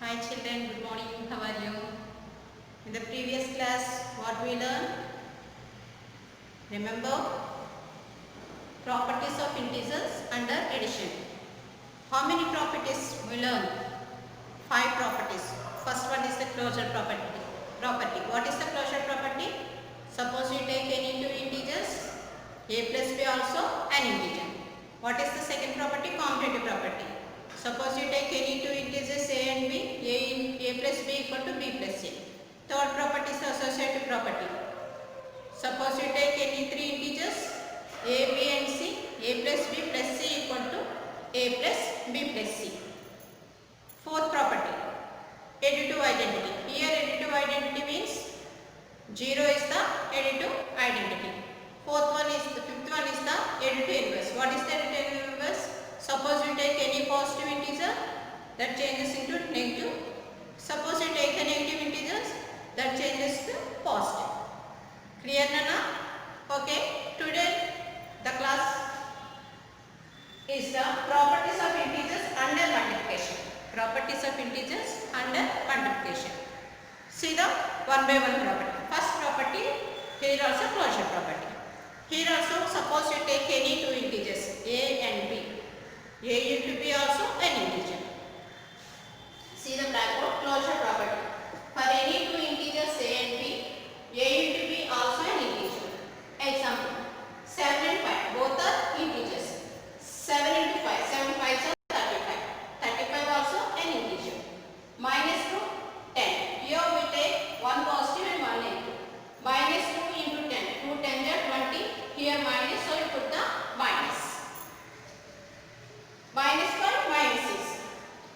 Hi children, good morning. How are you? In the previous class, what we learned? Remember? Properties of integers under addition. How many properties we learned? 5 properties. First one is the closure property. What is the closure property? Suppose you take any two integers, a plus b also an integer. What is the second property? Commutative property. Suppose you take any two integers a and b, a plus b equal to b plus a. Third property is associative property. Suppose you take any three integers a, b and c, a plus b plus c equal to a plus b plus c. Fourth property, additive identity. Here additive identity means 0 is the additive identity. Fifth one is the additive inverse. What is the additive inverse? Suppose you take any positive integer that changes into negative. Suppose you take a negative integer that changes to positive. Clear now? Okay. Today the class is the properties of integers under multiplication. Properties of integers under multiplication. See the one by one property. First property, here also closure property. Here also suppose you take any two integers a and b. A into b also an integer. See the blackboard, closure property. For any two integers a and b, a into b also an integer. Example, 7 and 5 both are integers. 7 into 5, 7 5s are 35. 35 also an integer. Minus 2, 10. Here we take one positive and one negative. Minus 2 into 10. 2 10s are 20. Here minus, so you put the minus. Minus 5, minus 6.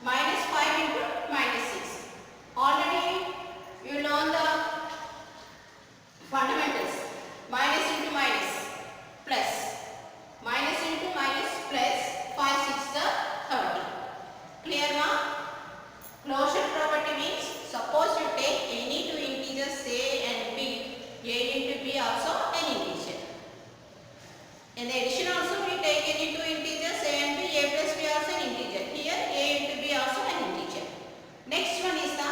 Minus 5 into minus 6. Already you learn the fundamentals. Minus into minus plus. Minus into minus plus 5 6 the 30. Clear now? Closure property means suppose you take any two integers a and b. A into b also an integer. In the addition also we take any two integers a and b. A plus b also an integer. Here a into b also an integer. Next one is the,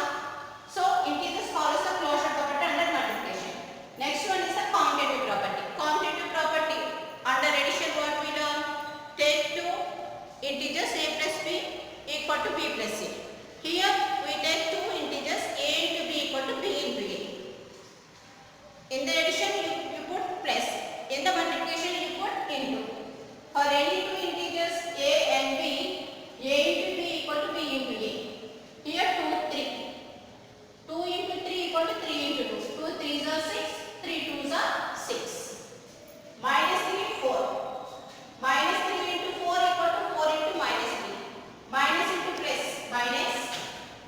so integers follows the closure property under multiplication. Next one is the commutative property. Commutative property under addition what we learn? Take two integers a plus b equal to b plus c. Here we take two integers a into b equal to b into a. In the addition you put plus. In the multiplication you put into. For any two integers a and b, a into b equal to b into a. Here 2 3. 2 into 3 equal to 3 into 2. 2 3s are 6, 3 2s are 6. Minus 3 4. Minus 3 into 4 equal to 4 into minus 3. Minus into plus minus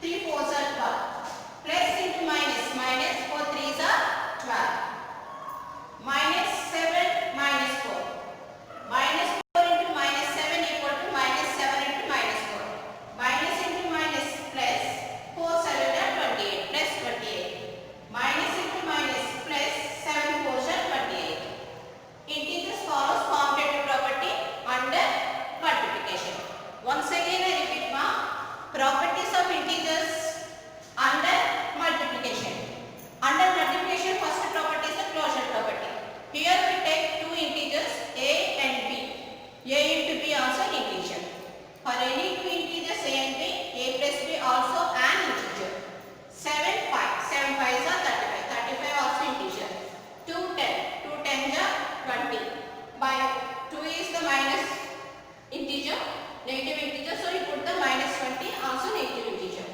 3 4s are 12. Plus into minus minus 4 3s are 12. Minus 7 minus 4. Minus 4 into minus 7 equal to minus 7 into minus 4. Minus into minus plus 4 7 are 28 plus 28. Minus into minus plus 7 4s are 28. Integers follows commutative property under multiplication. Once again I repeat ma, properties of integers under multiplication. Under multiplication first property is the closure property. Here we take two integers a and b. A into b also an integer. For any two integers a and b, a plus b also an integer. 7 5. 7 5s are 35. 35 also integer. 2 10. 2 10s are 20. By 2 is the minus integer, negative integer, so you put the minus 20 also negative integer.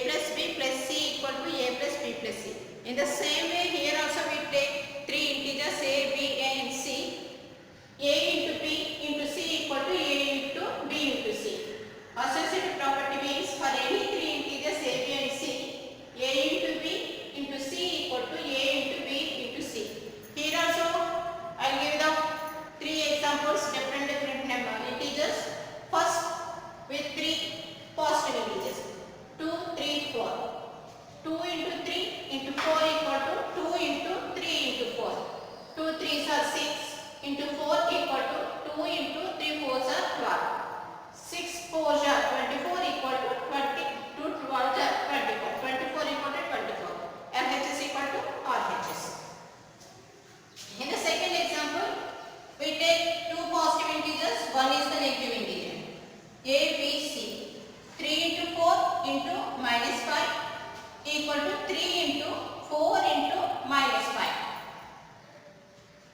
plus b plus c equal to a plus b plus c. In the same way, here also we take three integers a, b, and c. A into b into c equal to a into b into c. Associative property means for any three integers a, b, and c, a into b into c equal to a into b into c. Here also I will give the three examples, different number integers. First with three positive integers, 2, 3, 4. 2 into 3 into 4 equal to 2 into 3 into 4. 2 3s are 6 into 4 equal to 2 into 3 4s are 12. 6 4s are 24 equal to 20. 2 12s are 24. 24 equal to 24. LHS equal to RHS. In the second example, we take two positive integers, one is the negative integer. A, B, C. 3 into 4 into minus 5 equal to 3 into 4 into minus 5.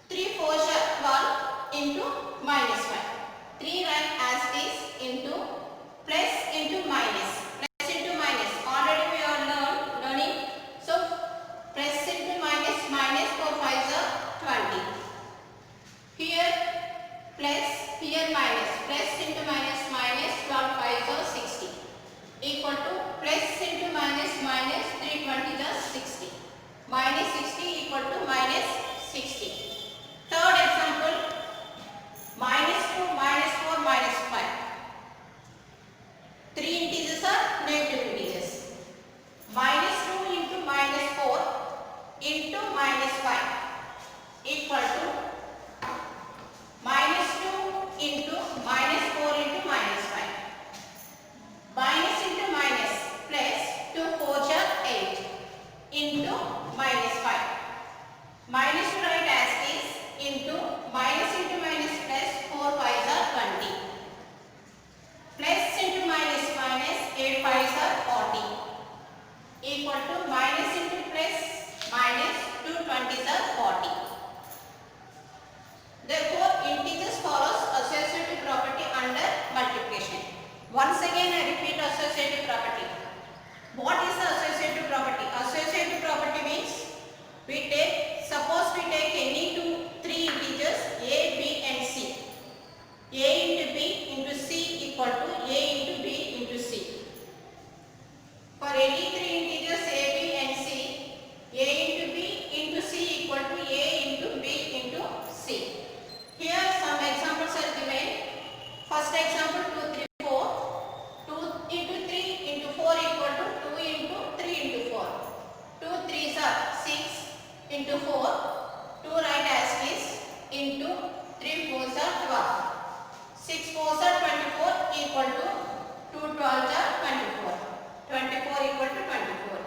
3 4s are 12 into minus 5. 3 write as is into plus into minus. Plus into minus. Already we are learning. So plus into minus, minus 4 5s are 20. Here plus, here minus. Plus into minus, minus 12 5s are 60. Equal to plus into minus, minus 3 20s are 60. Minus 60 equal to minus 60. Third example, minus 2, minus 4, minus 5. Three integers are negative integers. Minus 2 into minus 4 into minus 5 equal to minus 2 into minus 4 into minus 5. Minus into minus plus 2 4s are 8 into minus 5. Minus to write as is into minus plus 4 5s are 20. Plus into minus, minus 8 5s are 40. Equal to minus into plus, minus 2 20s are 40. Therefore, integers follows associative property under multiplication. Once again I repeat associative property. What is the associative property? Associative property means we take, suppose we take any three integers a, b and c. A into b into c equal to a into b into c. For any three integers a, b and c, a into b into c equal to a into b into c. Here some examples are given. First example 2 3 4. 2 into 3 into 4 equal to 2 into 3 into 4. 2 3s are 6 into 4. 2 write as is into 3 4s are 12. 6 4s are 24 equal to 2 12s are 24. 24 equal to 24.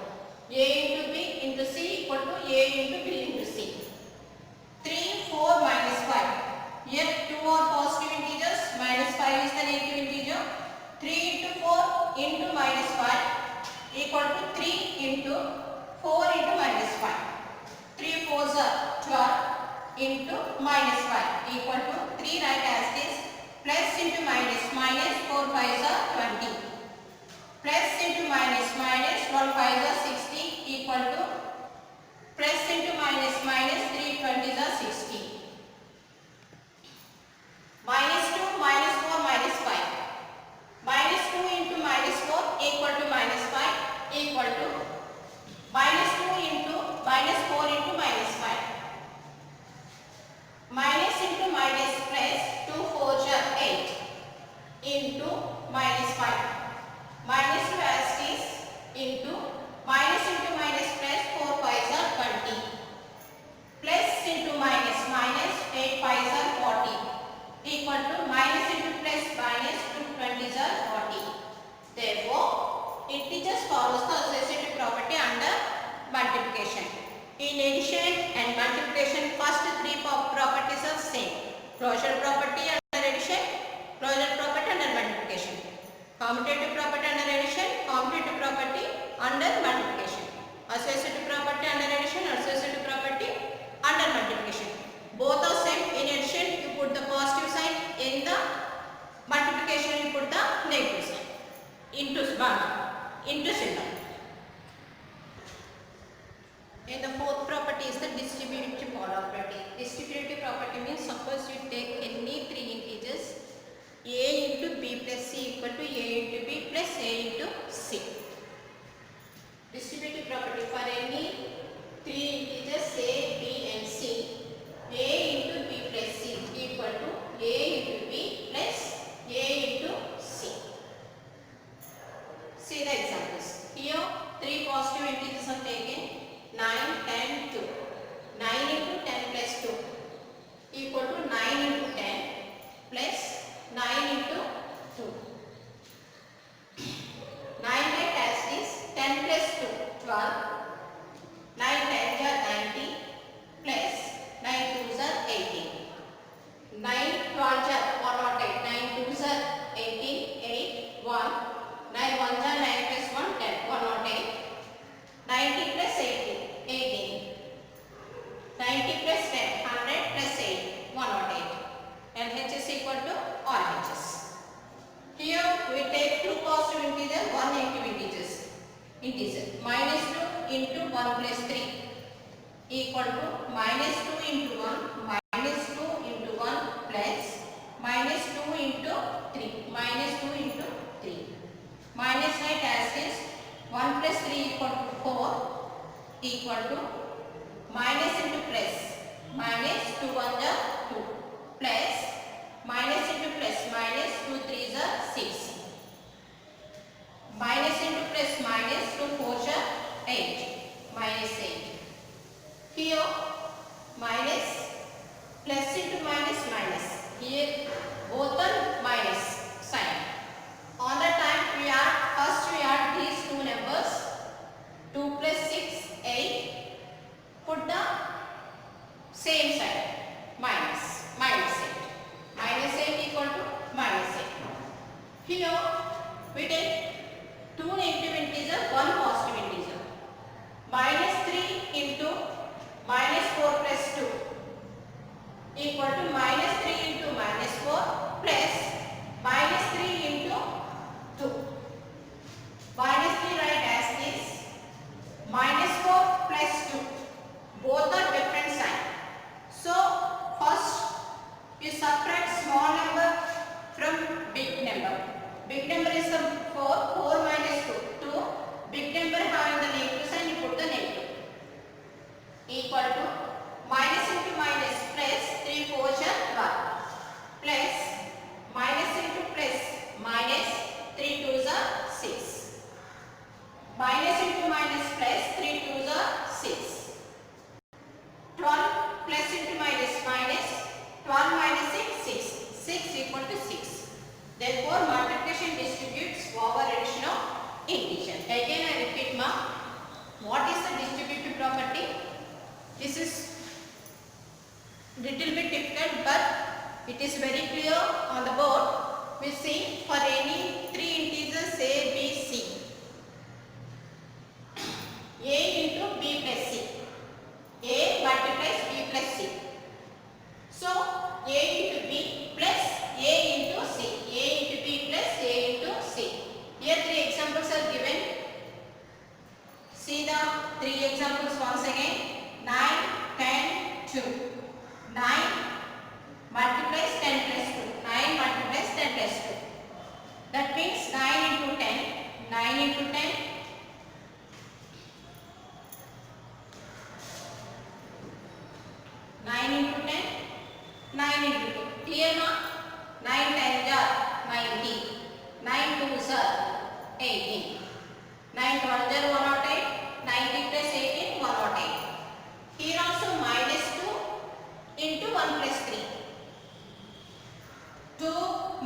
A into b into c equal to a into b into c. 3 4 minus 5. Here 2 are positive integers, minus 5 is the negative integer. 3 into 4 into minus 5 equal to 3 into 4 into minus 5. 3 4s are 12 into minus 5 equal to 3 write as this, plus into minus, minus 4 5s are 20. Plus into minus, minus 12 5s are 60 equal to plus into minus, minus 3 20s are 60. Minus 2, minus 4, minus 5. Minus 2 into minus 4 equal to minus 5 equal to minus 2 into minus 4 into minus 5. Minus into minus plus 2 4s are 8 into minus 5. Minus 2 as is into minus plus 4 5s are 20. Plus into minus, minus 8 5s are 40. Equal to minus into plus, minus 2 20s are 40. Therefore, integers follows the associative property under multiplication. In addition and multiplication, first three properties are same. Closure property under addition, closure property under multiplication. Commutative property under addition, commutative property under multiplication. Associative property under addition, associative property under multiplication. Both are same. In addition, you put the positive sign. In the multiplication, you put the negative sign. Into symbol. 1 plus 3 equal to minus 2 into 1 minus 2 into 1 plus minus 2 into 3 minus 2 into 3 minus right as is 1 plus 3 equal to 4 equal to minus into plus minus 2 1 the 2 plus minus into plus minus 2 3 the 6 minus into plus minus 2 4 the 8 minus 8 here minus plus into minus minus here both are minus sign on the time we add first we add these two numbers 2 plus 6 8 put the same sign minus minus 8 minus 8 equal to minus 8 here we take two negative integer one positive integer minus 3 into minus 4 plus 2 equal to minus 3 into minus 4 plus minus 3 into 2 minus 3 right as this minus 4 plus 2 both are different sign so first you subtract small number from big number is the 4 minus 2 big number having the negative sign you put the negative equal to minus into minus plus 3 4 1 plus minus into plus minus 3 2 6 minus into minus plus 3 2 6 12 plus into minus minus 12 minus 6 6 equal to 6 therefore multiplication distributes over addition of integer again I repeat ma what is the distributive property this is little bit difficult but it is very clear on the board we see for any three integers a b c a into b plus c a multiplies b plus c so a into b plus a into c a into b plus a into c here three examples are given see the three examples once again 9 10 2 9 multiplies 10 plus 2 9 multiplies 10 plus 2 that means 9 into 10 9 into 10 9 into 10 9 into 2 clear na 9 10 are 90 9 2s are 18 9 12 are 108 90 plus 18 108 here also minus 2 into 1 plus 3 2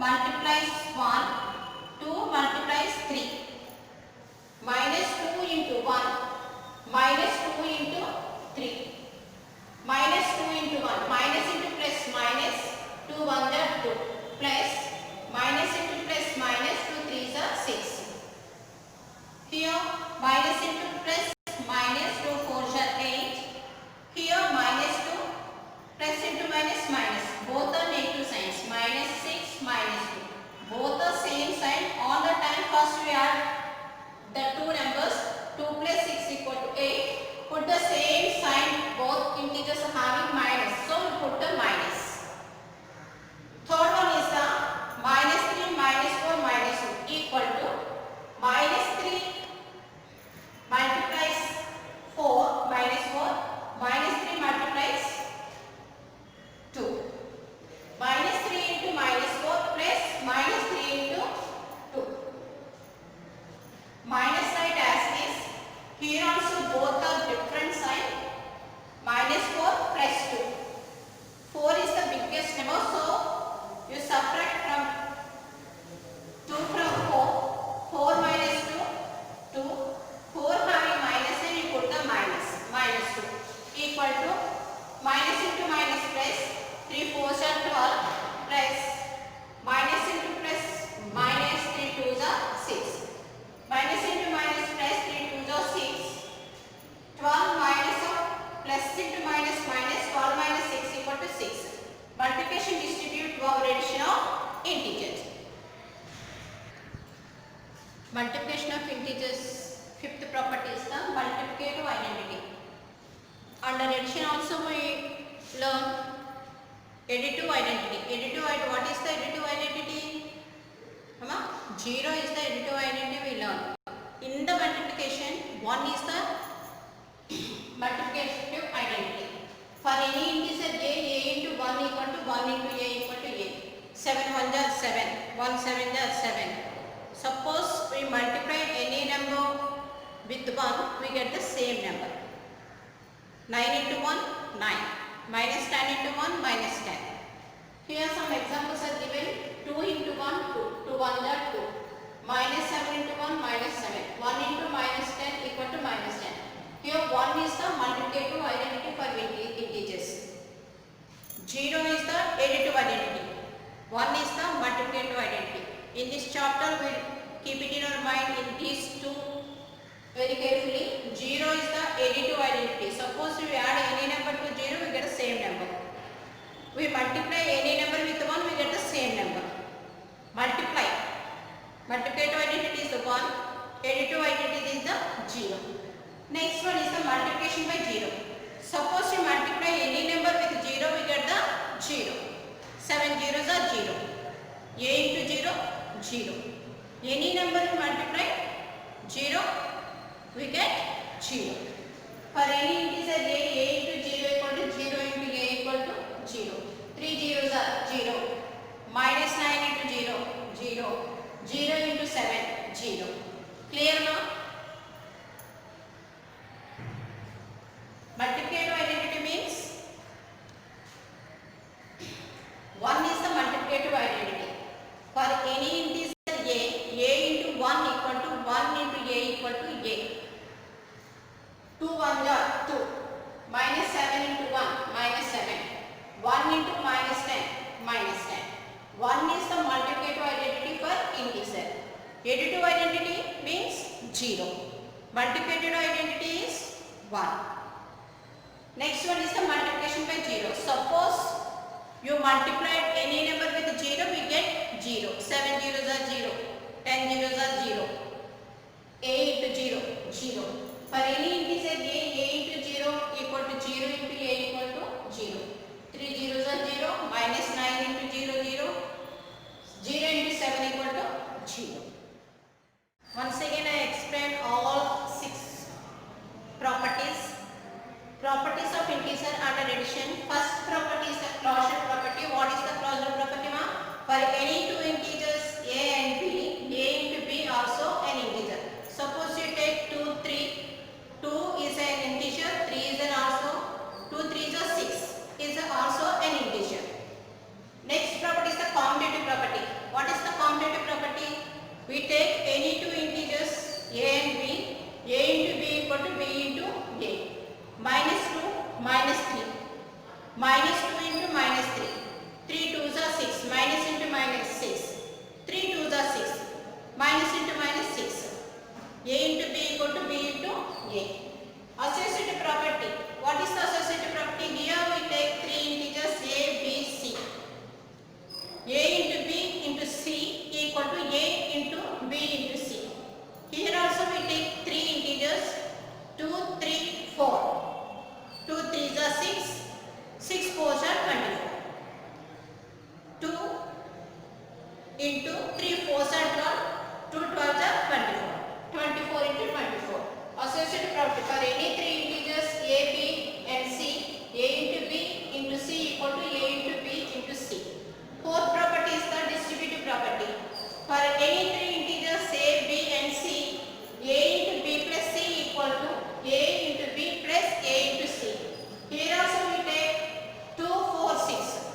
multiplies 1 2 multiplies 3 minus 2 into 1 minus 2 into 3 minus 2 into 1 minus into plus minus 2 1 are 2 plus minus into plus minus 2 3s are 6 here minus into plus minus 2 4s are 8 here minus 2 plus into minus minus both are negative signs minus 6 minus 2 both are same sign all the time first we add the two numbers 2 plus 6 equal to 8 put the same sign both integers are having minus so we put the minus third one is the minus 3 minus 4 minus 2 equal to minus 3 multiplies 4 minus 4 minus 3 multiplies 2 minus 3 into minus 4 plus minus 3 into 2 minus side as is here also both are different sign minus 4 plus 2 4 is the biggest number so you subtract from 2 from 4 4 minus 2 2 4 having minus and you put the minus 2 equal to minus into minus plus 3 4s are 12 plus minus into plus minus 3 2s are 6 minus into minus plus 3 2s are 6 12 minus of plus into minus minus 12 minus 6 equal to 6 multiplication distribute over addition of integers multiplication of integers fifth property is the multiplicative identity Under addition also we learn additive identity. What is the additive identity? 0 is the additive identity we learn. In the multiplication, 1 is the multiplicative identity. For any integer a into 1 equal to 1 into a equal to a. 7 1 are 7, 1 7 are 7. Suppose we multiply any number with 1, we get the same number. 9 into 1, 9. Minus 10 into 1, minus 10. Here some examples are given. 2 into 1, 2. 2 1 are 2. Minus 7 into 1, minus 7. 1 into minus 10 equal to minus 10. Here 1 is the multiplicative identity for integers. 0 is the additive identity. 1 is the multiplicative identity. In this chapter, we will keep it in our mind in these two very carefully. 0 is the additive identity. Suppose we add any number to 0, we get the same number. We multiply any number with 1, we get the same number. Multiply. Multiplicative identity is the 1, additive identity is the 0. Next one is the multiplication by 0. Suppose we multiply any number with 0, we get the 0. 7 zeros are 0. A into 0, 0. Any number we multiply 0, we get 0. For any integer a into 0 equal to 0 into a equal to 0. 3 zeros are 0. Minus 9 into 0, 0. 0 into 7, 0. Clear now? Multiplicative identity means 1 is the multiplicative identity. For any integer a into 1 equal to 1 into a equal to a. 2 1 are 2. Minus 7 into 1, minus 7. 1 into minus 10, minus 10. 1 is the multiplicative identity for integer. Additive identity means 0. Multiplicative identity is 1. Next one is the multiplication by 0. Suppose you multiplied any number with 0, we get 0. 7 zeros are 0. 10 zeros are 0. A into 0, 0. For any integer a into 0 equal to 0 into a equal to 0. 3 zeros are 0. Minus 9 into 0, 0. 0 into 7 equal to 0. Once again I explained all 6 properties. Properties of integer under addition. First property is the closure property. What is the closure property, ma? For any two integers a and b, a into b also an integer. Suppose you take 2, 3. 2 is an integer, 3 is an also. 2, 3 is a 6 is also an integer. Next property is the commutative property. What is the commutative property? We take any two integers a and b. A into b equal to b into a. Minus 2, minus 3. Minus 2 into minus 3. 3 2s are 6. Minus into minus 6. 3 2s are 6. Minus into minus 6. A into b equal to b into a. Associative property. What is the associative property? Here we take 3 integers a, b, c. A into b into c equal to a into b into c. Here also we take 3 integers 2, 3, 4. 2 3s are 6, 6 4s are 24. 2 into 3 4s are 12, 2 12s are 24. 24 into 24. Associative property for any 3 integers a, b and c, a into b into c equal to a into b into c. Fourth property is the distributive property. For any 3 integers a, b and c, a into b plus c equal to a into b plus a into c. Here also we take 2, 4, 6.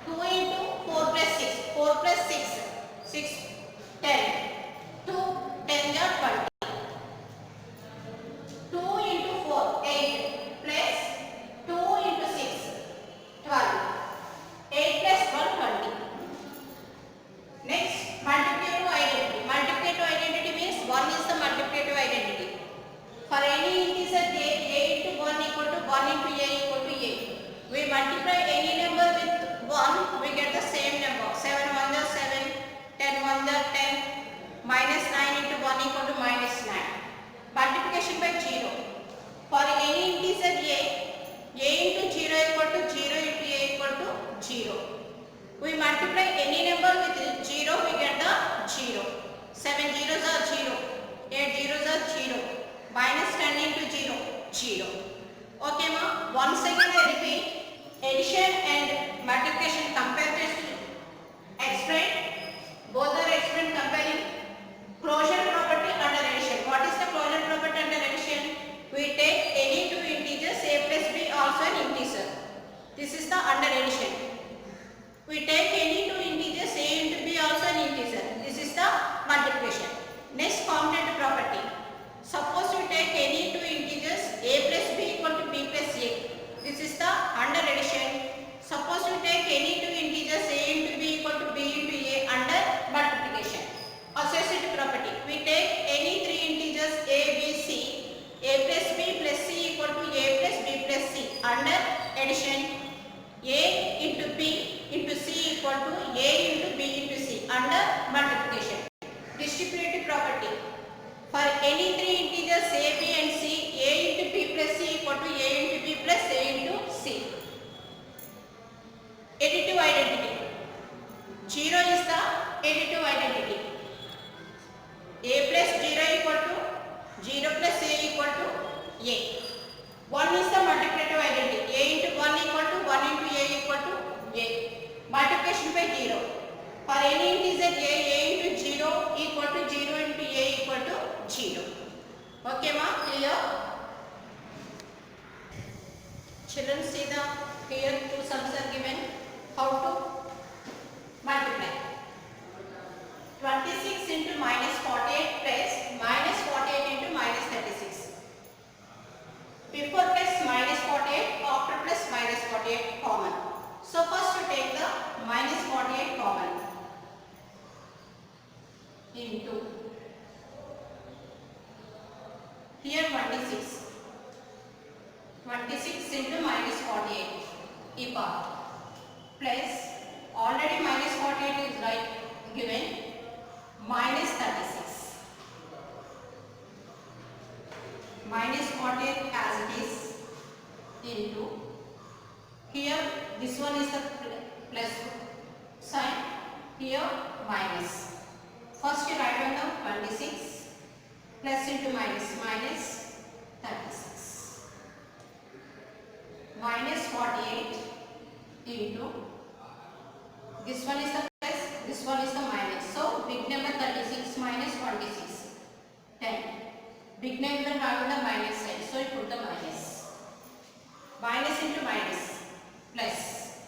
2 into 4 plus 6. 4 plus 6. 6, 10. 2 10 are 20. 2 0. 8 zeros are 0. Minus 10 into 0, 0. Okay ma? Once again I repeat, addition and multiplication compare test explain. Both are explained comparing closure property under addition. What is the closure property under addition? We take any two integers a plus b also an integer. This is the under addition. We take any two integers a into b also an integer. This is the multiplication. Next complement property. Suppose we take any two integers a plus b equal to b plus a. This is the under addition. Suppose we take any two integers a into b equal to b into a under multiplication. Associative property. We take any three integers a, b, c. A plus b plus c equal to a plus b plus c under addition. A into b into c equal to a into b into c under multiplication. Distributive property. For any three integers a, b and c, a into b plus c equal to a into b plus a into c. Additive identity. 0 is the additive identity. A plus 0 equal to 0 plus a equal to a. 1 is the multiplicative identity. A into 1 equal to 1 into a equal to a. Multiplication by 0. For any integer a into 0 equal to 0 into a equal to 0. Okay ma? Clear? Children, see the here two sums are given. How to multiply? 26 into minus 48 plus minus 48 into minus 36. Before plus minus 48, after plus minus 48 common. So first we take the minus 48 common into here 26. 26 into minus 48 e power plus already minus 48 is right given minus 36. Minus 48 as it is into here this one is the plus sign, here minus. First you write down the 26 plus into minus minus 36. Minus 48 into this one is the plus, this one is the minus. So big number 36 minus 26, 10. Big number having the minus sign, so you put the minus. Minus into minus plus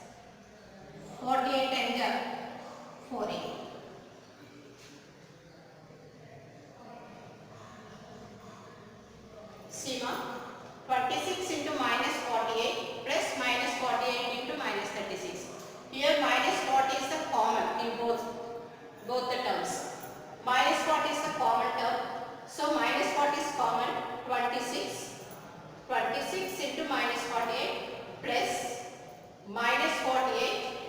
48 and the 48. See ma, 26 into minus 48 plus minus 48 into minus 36. Here minus 40 is the common in both the terms. Minus 40 is the common term. So minus 40 is common. 26. 26 into minus 48 plus minus 48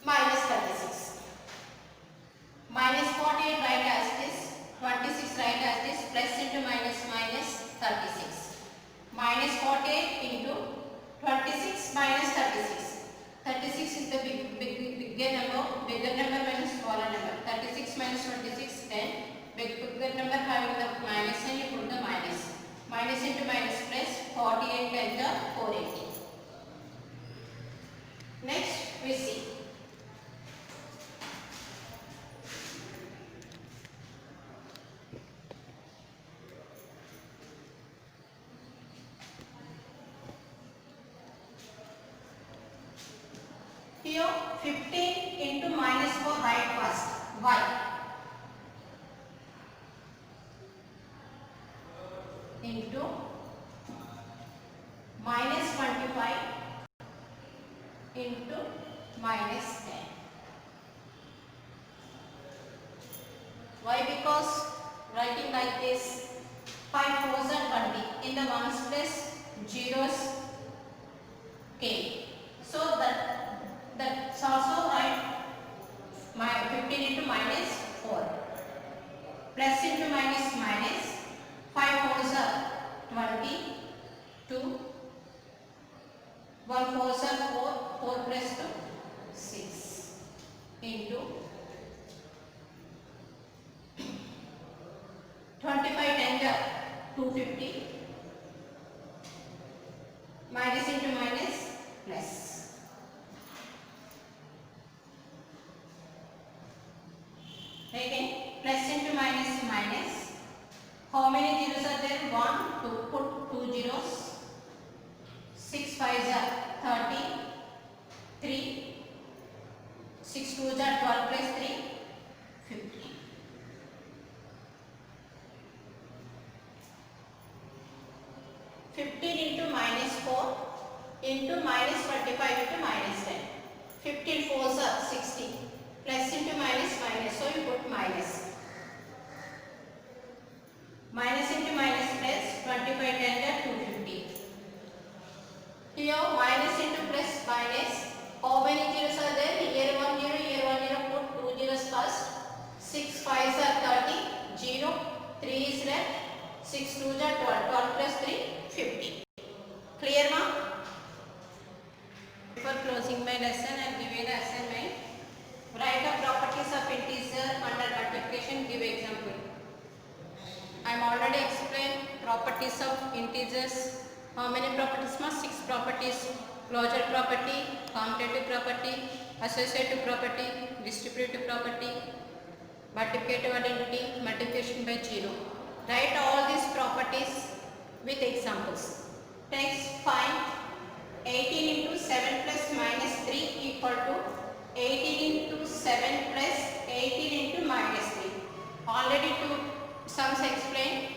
minus 36. Minus 48 write as this. 26 write as this. Plus into minus minus 36. Minus 48 into 26 minus 36. 36 is the bigger number minus smaller number. 36 minus 26, 10. Bigger number having the minus and you put the minus. Minus into minus plus 48 and the 480. Next we see. Here 15 into minus 4 write first. Y into minus 25 into minus 10. Why? Because writing like this 5 4s are 20. In the ones place zeros came. So that's also right. 15 into minus 4 plus into minus minus 5 4s are 20, 2, 1 4s are 4, 4 plus 2, 6 into 250. Minus into minus plus. Again, plus into minus minus. How many zeros are there? 1, 2, put 2 zeros. 6 5s are 30. 3. 6 2s are 12 plus 3. 50. 15 into minus 4 into minus 25 into minus 10. 15 4s are 60. Plus into minus minus. So you put minus. Minus into minus plus 25 10 are 250. Here minus into plus minus. How many zeros are there? Here 1 0, here 1 0. Put 2 zeros first. 6 5s are 30. 0. 3 is left. 6 2s are 12. 12 plus 3, 50. Clear now? Before closing my lesson, I will give you the assignment. Write the properties of integer under multiplication. Give example. I am already explained properties of integers. How many properties? 6 properties. Closure property, commutative property, associative property, distributive property, multiplicative identity, multiplication by 0. Write all these properties with examples. Next, find 18 into 7 plus minus 3 equal to 18 into 7 plus 18 into minus 3. Already two sums explained.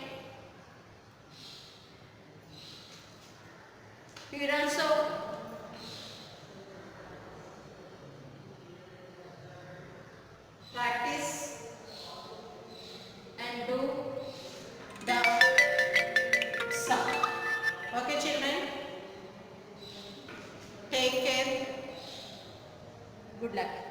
Here also practice and do the sum. Okay children, take care, good luck.